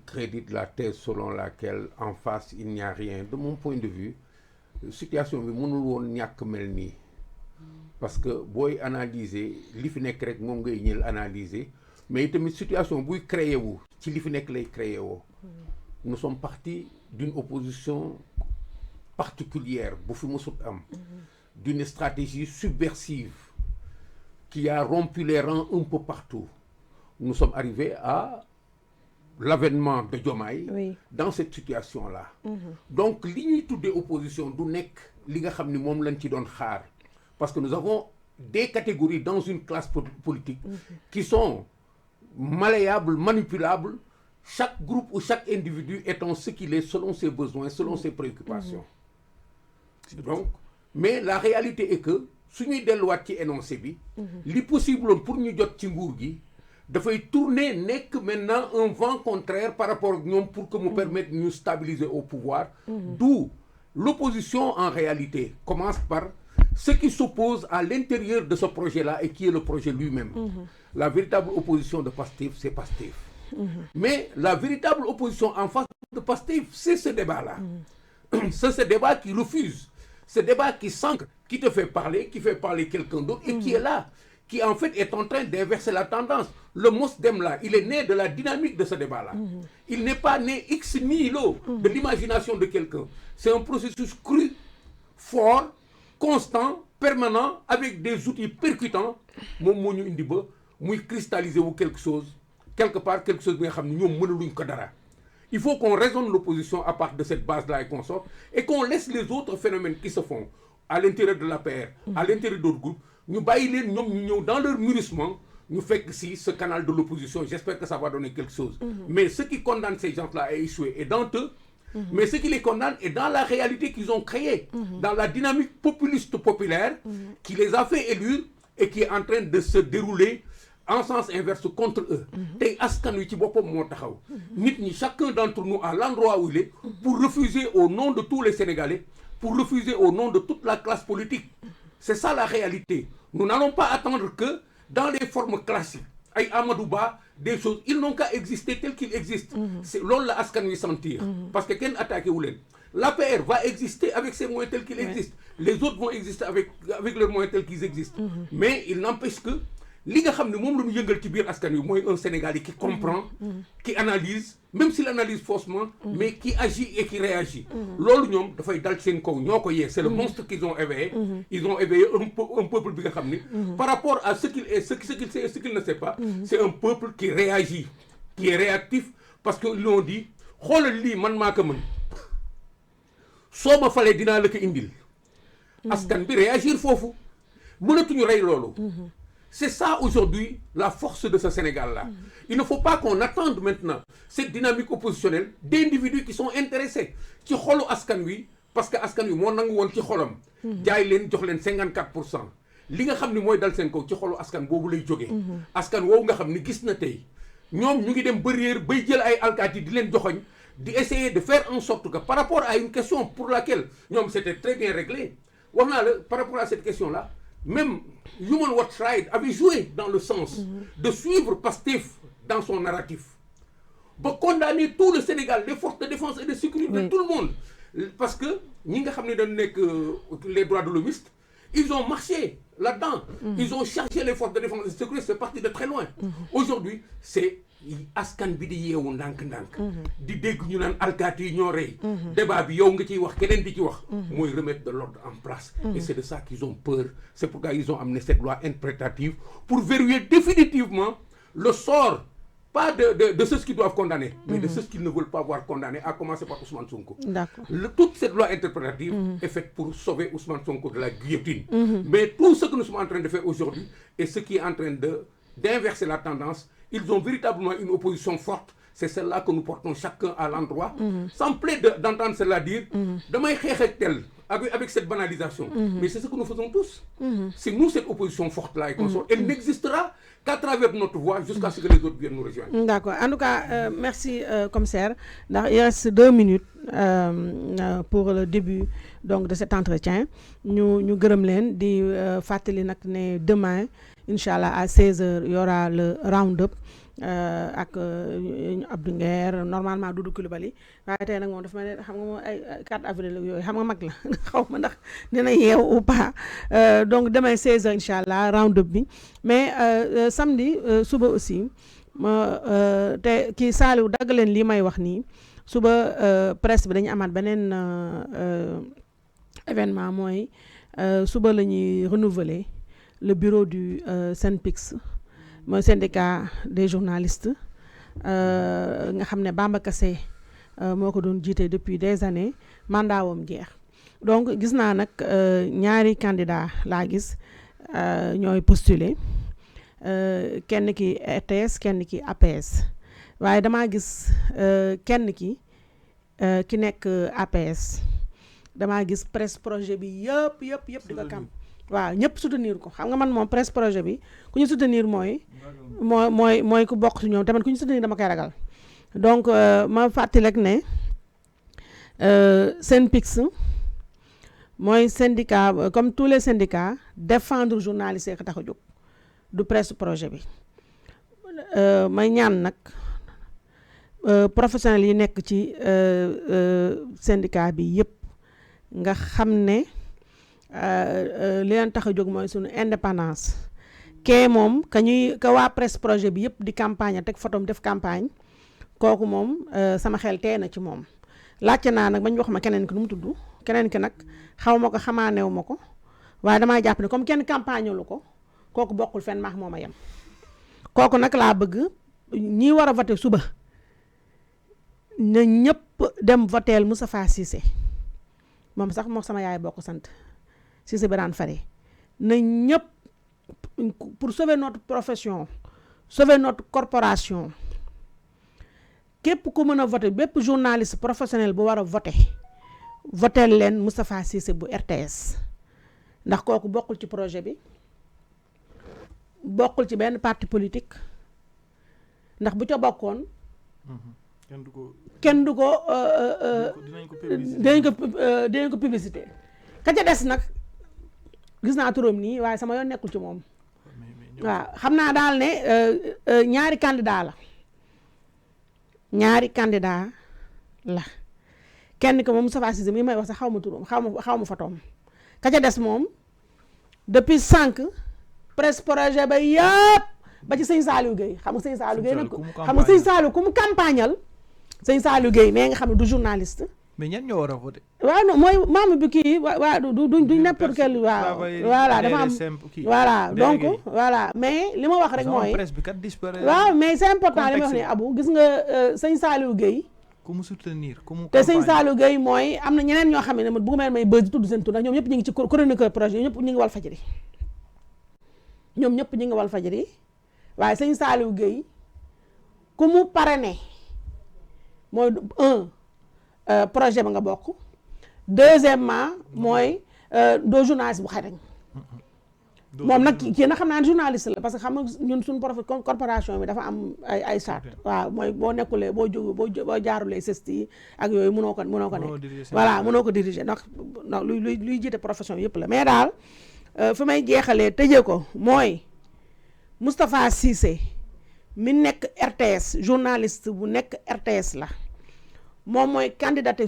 crédite la thèse selon laquelle en face il n'y a rien. De mon point de vue, situation bi mënul woon ñàkk mel nii parce que booy analyser li fi nekk rek moom ngay ñël analyser mais tamit situation buy créé wu ci li fi nekk lay créé woo. Nous sommes partis d'une opposition particulière bu fi mësut am. D'une stratégie subversive qui a rompu les rangs un peu partout. Nous sommes arrivés à l'avènement de Diomaye dans cette situation-là. Donc, li ñuy tuddee opposition du nekk li nga xam ni moom lañ ci doon xaar parce que nous avons des catégories dans une classe politique qui sont malléables, manipulables, chaque groupe ou chaque individu étant ce qu'il est selon ses besoins, selon ses préoccupations. Donc, mais la réalité est que su ñuy delluwaat ci énoncé bi li possible woon pour ñu jot ci nguur gi dafay tourner nekk maintenant un vent contraire par rapport ak ñoom pour que mu permettre ñu stabiliser au pouvoir. D'où l'opposition en réalité commence par ce qui s'oppose à l'intérieur de ce projet-là et qui est le projet lui-même. La véritable opposition de Pastef, c'est Pastef. Mais la véritable opposition en face de Pastef, c'est ce débat-là. C'est ce débat qui refuse. Ce débat qui s'ancre, qui te fait parler, qui fait parler quelqu'un d'autre et qui est là, qui en fait est en train d'inverser la tendance. Le MOSDEM là, il est né de la dynamique de ce débat-là. Il n'est pas né ex nihilo de l'imagination de quelqu'un. C'est un processus cru, fort, constant, permanent, avec des outils percutants. Moom moo ñu indi ba muy cristalliser wu quelque chose bi nga xam ne ñoom mënaluñ ko dara. Il faut qu'on raisonne l'opposition à partir de cette base-là et qu'on sorte, et qu'on laisse les autres phénomènes qui se font à l'intérieur de l'APR, à l'intérieur d'autres groupes, ñu bàyyi leen ñoom ñu ñëw dans leur mûrissement, ñu fekk si ce canal de l'opposition. J'espère que ça va donner quelque chose. Mais ce qui condamne ces gens-là à échouer est dans eux, mais ce qui les condamne est dans la réalité qu'ils ont créée, dans la dynamique populiste populaire qui les a fait élire et qui est en train de se dérouler en sens inverse contre eux. Tey askan wi ci boppam moo taxaw. Nit ñi chacun d'entre nous à l'endroit où il est pour refuser au nom de tous les Sénégalais, pour refuser au nom de toute la classe politique. C'est ça la réalité. Nous n'allons pas attendre que dans les formes classiques ay Amadou Ba des choses, ils n'ont qu'à exister tels qu'ils existent. C'est loolu la askan wi sentir parce que kenn attaqué wu leen. L'APR va exister avec ses moyens tels qu'ils existent. Les autres vont exister avec leurs moyens tels qu'ils existent. Mais il n'empêche que li nga xam ne moom la ñu yëngal ci biir askan wi mooy un Sénégalais qui comprend, qui analyse, même s'il analyse faussement, mais qui agit et qui réagit. Loolu ñoom dafay dal seen kaw ñoo ko yee. C'est le monstre qu'ils ont éveillé. Ils ont éveillé un peuple bi nga xam ne par rapport à ce qu'il est, ce qu'il sait et ce qu'il ne sait pas, c'est un peuple qui réagit, qui est réactif parce que ils l'ont dit xoolal lii man maa ko mën soo ma falee dinaa la ko indil. Askan bi réagir foofu mënatuñu rey loolu. C'est ça aujourd'hui la force de ce Sénégal-là. Il ne faut pas qu'on attende maintenant cette dynamique oppositionnelle d'individus qui sont intéressés ci xolu askan wi parce que askan wi moo nangu woon ci xolam. jaay leen jox leen 54%. Li nga xam ni mooy dal seen kaw ci xolu askan boobu lay jógee. Askan woowu nga xam ni gis na tey ñoom ñu ngi dem ba réer bay jël ay alkaati di leen joxoñ di essayer de faire en sorte que par rapport à une question pour laquelle ñoom c'était très bien réglé wax naa la par rapport à cette question-là. Même Human Rights Watch avait joué dans le sens de suivre Pastef dans son narratif. Pour condamner tout le Sénégal, les forces de défense et de sécurité, tout le monde. Parce que les droits de l'homme, ils ont marché là-dedans. Ils ont cherché les forces de défense et de sécurité, c'est parti de très loin. Aujourd'hui, c'est askan bi di yeewu ndànk-ndànk di dégg ñu naan alkaati yi ñoo rey débat bi yow nga ciy wax keneen di ci wax mooy remettre de l'ordre en place et c'est de ça qu'ils ont peur. C'est pourquoi ils ont amené cette loi interprétative pour verrouiller définitivement le sort pas de ceux qui doivent condamner mais de ceux qui ne veulent pas voir condamner, à commencer par Ousmane Sonko. D'accord. Toute cette loi interprétative est faite pour sauver Ousmane Sonko de la guillotine. Mais tout ce que nous sommes en train de faire aujourd'hui et ce qui est en train d'inverser la tendance, ils ont véritablement une opposition forte. C'est celle-là que nous portons chacun à l'endroit. Ça me plaît d'entendre cela dire damay xeex ak tel avec cette banalisation. Mais c'est ce que nous faisons tous. C'est nous cette opposition forte-là et qu'on sort. Elle n'existera qu'à travers notre voix jusqu'à ce que les autres viennent nous rejoindre. D'accord. En tout cas, merci commissaire. Il reste 2 minutes pour le début donc de cet entretien. Ñu gërëm leen di fàttali nag ne demain Inch'Allah à 16h il y aura le round-up ak Abdou Nguer normalement Doudou Coulibaly waaye tey nag moom dafa mel ne xam nga moom ay 4 avril yooyu xam nga mag la xaw ma ndax dina yeew ou pas donc demain 16h incha allah round up bi mais samedi suba aussi ma te kii Saliou dagg leen lii may wax nii suba presse bi dañu amaat beneen événement mooy suba la ñuy renouveler le bureau du SYNPICS mooy syndicat des journalistes nga xam ne Bamba Kassé moo ko doon jiite depuis des années mandat wam jeex donc gis naa nag ñaari candidat laa gis ñooy postuler kenn ki RTS kenn ki APS waaye damaa gis kenn ki nekk APS damaa gis presse projet bi yëpp di ko kam waaw ñëpp soutenir ko xam nga man moom presse projet bi ku ñu soutenir mooy ku bokk ci ñoom tamit ku ñu soutenir dama koy ragal donc ma fàttali rek ne SYNPICS mooy syndicat comme tous les syndicats défendre journalistes yi ko tax a jóg du presse projet bi may ñaan nag professionnels yi nekk ci syndicat bi yëpp nga xam ne li leen tax a jóg mooy suñu indépendance kee moom ka waa presse projet bi yëpp di campagne teg photom def campagne kooku moom sama xel tee na ci moom laajte naa nag bañ wax ma keneen ki nu mu tudd keneen ki nag xaw ma ko xamaanew ma ko waaye damaa jàpp ne comme kenn campagne lu ko kooku bokkul fenn maax moom a yem kooku nag laa bëgg ñi war a voté suba na ñëpp dem voteel Moustapha Cissé moom sax moo sama yaay bokk sant Cissé Birane Fary na ñëpp pour sauver notre profession sauver notre corporation képp ku mën a voté bépp journaliste professionnel bu war a voté leen Moustapha Cissé bu RTS ndax kooku bokkul ci projet bi bokkul ci benn parti politique ndax bu ca bokkoon kenn du ko dinañ ko publicité ka ca des nag gis naa turam nii waaye sama yoon nekkul ci moom waaw xam naa daal ne ñaari candidat la kenn ko moom Moustapha Cissé mi may wax sax xaw ma turam xaw ma fotoom ka ca des moom depuis 5 presse projet ba yëpp ba ci sëñ Saliou Gueye xam nga sëñ Saliou Gueye nag xam nga sëñ Saliou ku mu campagnal sëñ Saliou Gueye mais nga xam ne du journaliste mais ñan ñoo war a voté waaw non mooy membre bi kii waa du n'importe quel waaw voilà dafa am voilà donc voilà mais li ma wax rek mooy waaw mais c'est important li ma wax ne Abou gis nga sëñ Saliou Gueye ku mu soutenir ku mu te sëñ Saliou Gueye mooy am na ñeneen ñoo xam ne bu ma may bëgg tudd seen tur ndax ñoom ñëpp ñu ngi ci chroniqueur projet ñëpp ñu ngi Walfadjri ñoom ñëpp ñu ngi Walfadjri waaye sëñ Saliou Gueye ku mu parrainé mooy projet ba nga bokk deuxièmement mooy doo journaliste bu xarañ moom nag kii nag xam naa ne journaliste la parce que xam nga ñun suñu corporation bi dafa am ay charte waaw mooy boo nekkulee boo jaarulee sesti yi ak yooyu mënoo ko nekk voilà mënoo ko diriger ndax luy jiite profession yëpp la mais daal fi may jeexalee tëjee ko mooy Moustapha Cissé mi nekk RTS journaliste bu nekk RTS la moom mooy candidaté